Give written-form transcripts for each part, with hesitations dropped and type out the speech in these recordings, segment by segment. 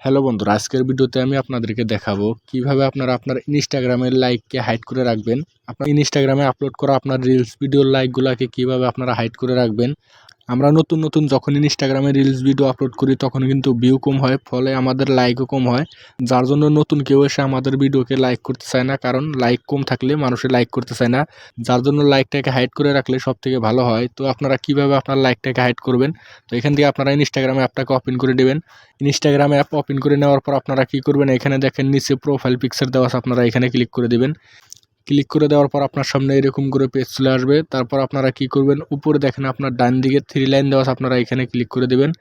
Hello বন্ধুরা, আজকের ভিডিওতে আমি আপনাদেরকে দেখাবো কিভাবে আপনারা আপনার ইনস্টাগ্রামের লাইককে হাইড করে রাখবেন। আপনার ইনস্টাগ্রামে আপলোড করা আপনার রিলস ভিডিওর লাইকগুলোকে কিভাবে আপনারা হাইড করে রাখবেন। আমরা নতুন যখন ইনস্টাগ্রামে রিলস ভিডিও আপলোড করি তখন কিন্তু ভিউ কম হয়, ফলে আমাদের লাইকও কম হয়, যার জন্য নতুন কেউ এসে আমাদের ভিডিওকে লাইক করতে চায় না, কারণ লাইক কম থাকলে মানুষে লাইক করতে চায় না। যার জন্য লাইকটাকে হাইড করে রাখলে সব থেকে ভালো হয়। তো আপনারা কিভাবে আপনার লাইকটাকে হাইড করবেন, তো এখান থেকে আপনারা ইনস্টাগ্রাম অ্যাপটাকে ওপেন করে দেবেন। ইনস্টাগ্রাম অ্যাপ ওপেন করে নেওয়ার পর আপনারা কি করবেন, এখানে দেখেন নিচে প্রোফাইল পিকচার দেওয়া আছে, আপনারা এখানে ক্লিক করে দিবেন। ক্লিক করে দেওয়ার পর আপনার সামনে এরকম করে পেজ চলে আসবে। তারপর আপনারা কি করবেন, উপরে দেখেন আপনার ডান দিকে 3 লাইন দেওয়া আছে, আপনারা এখানে ক্লিক করে দিবেন।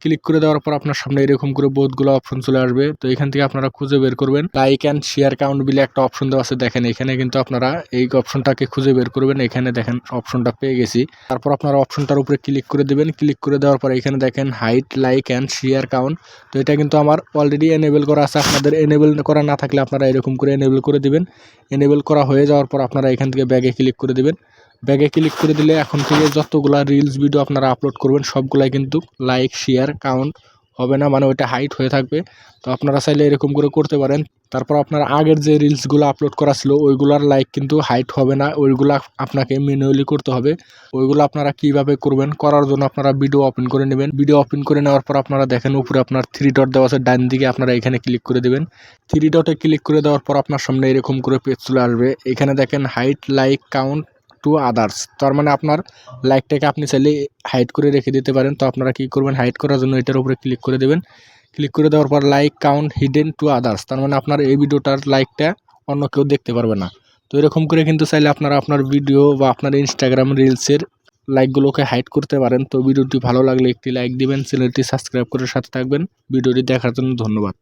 ক্লিক করে দেওয়ার পর আপনার সামনে এরকম করে বহুতগুলো অপশন চলে আসবে। তো এখান থেকে আপনারা খুঁজে বের করবেন লাইক অ্যান্ড শেয়ার কাউন্ট বলে একটা অপশন দেওয়া আছে, দেখেন এখানে কিন্তু আপনারা এই অপশনটাকে খুঁজে বের করবেন। এখানে দেখেন অপশনটা পেয়ে গেছি। তারপর আপনারা অপশনটার উপরে ক্লিক করে দিবেন। ক্লিক করে দেওয়ার পর এখানে দেখেন hide like and share count. তো এটা কিন্তু আমার অলরেডি এনেবল করা আছে, আপনাদের এনেবল করা না থাকলে আপনারা এরকম করে এনেবল করে দিবেন। এনেবল করা হয়ে যাওয়ার পর আপনারা এখান থেকে ব্যাগে ক্লিক করে দিবেন। ব্যাগে ক্লিক করে দিলে এখন থেকে যতগুলা রিলস ভিডিও আপনারা আপলোড করবেন সবগুলাই কিন্তু লাইক শেয়ার কাউন্ট হবে না, মানে ওইটা হাইট হয়ে থাকবে। তো আপনারা চাইলে এরকম করে করতে পারেন। তারপর আপনার আগের যে রিলসগুলো আপলোড করা ছিল ওইগুলার লাইক কিন্তু হাইট হবে না, ওইগুলা আপনাকে ম্যানুয়ালি করতে হবে। ওইগুলো আপনারা কিভাবে করবেন, করার জন্য আপনারা ভিডিও ওপেন করে নেবেন। ভিডিও ওপেন করে নেওয়ার পর আপনারা দেখেন উপরে আপনার 3 ডট দেওয়া আছে, ডান দিকে আপনারা এখানে ক্লিক করে দেবেন। 3 ডটে ক্লিক করে দেওয়ার পর আপনার সামনে এরকম করে পেজ চলে আসবে। এখানে দেখেন height like count to others, তার মানে আপনার লাইকটাকে আপনি চাইলে হাইড করে রেখে দিতে পারেন। তো আপনারা কি করবেন, হাইড করার জন্য এটার উপরে ক্লিক করে দেবেন। ক্লিক করে দেওয়ার পর like count hidden to others, তার মানে আপনার এই ভিডিওটার লাইকটা অন্য কেউ দেখতে পারবে না। তো এরকম করে কিন্তু চাইলে আপনারা আপনার ভিডিও বা আপনার ইনস্টাগ্রাম রিলসের লাইকগুলোকে হাইড করতে পারেন। তো ভিডিওটি ভালো লাগলে একটি লাইক দিবেন, চ্যানেলটি সাবস্ক্রাইব করে সাথে থাকবেন। ভিডিওটি দেখার জন্য ধন্যবাদ।